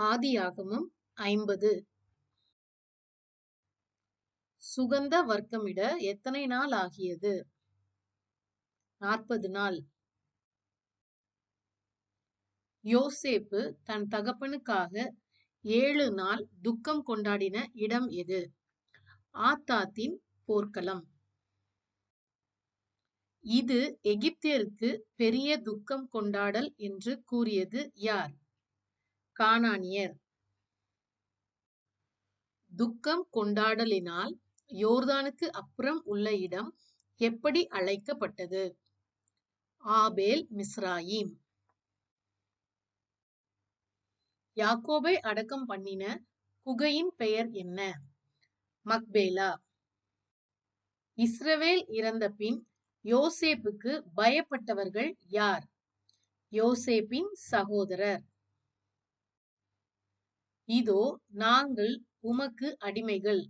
ஆதியாகமம் 50. சுகந்த வர்க்கமிட எத்தனை நாள் ஆகியது? 40 நாள். யோசேப்பு தன் தகப்பனுக்காக 7 நாள் துக்கம் கொண்டாடின இடம் எது? ஆத்தாத்தின் போர்க்களம். இது எகிப்தியருக்கு பெரிய துக்கம் கொண்டாடல் என்று கூறியது யார்? கானானியர். துக்கம் கொண்டாடலினால் யோர்தானுக்கு அப்புறம் உள்ள இடம் எப்படி அழைக்கப்பட்டது? ஆபேல் மிஸ்ராயிம். யாக்கோபை அடக்கம் பண்ணின குகையின் பெயர் என்ன? மக்பேலா. இஸ்ரவேல் இறந்த பின் யோசேப்புக்கு பயப்பட்டவர்கள் யார்? யோசேப்பின் சகோதரர். இதோ நாங்கள் உமக்கு அடிமைகள்.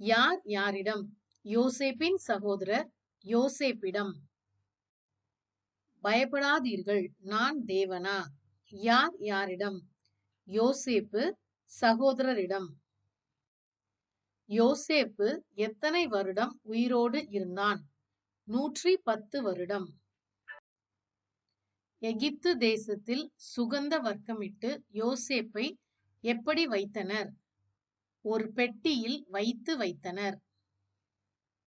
யார் யாரிடம்? யோசேப்பின் சகோதரர் யோசேப்பிடம். பயப்படாதீர்கள், நான் தேவனா? யார் யாரிடம்? யோசேப்பு சகோதரரிடம். யோசேப்பு எத்தனை வருடம் உயிரோடு இருந்தான்? 110 வருடம். எகிப்து தேசத்தில் சுகந்த வர்க்கமிட்டு யோசேப்பை எப்படி வைத்தனர்? ஒரு பெட்டியில் வைத்தனர்.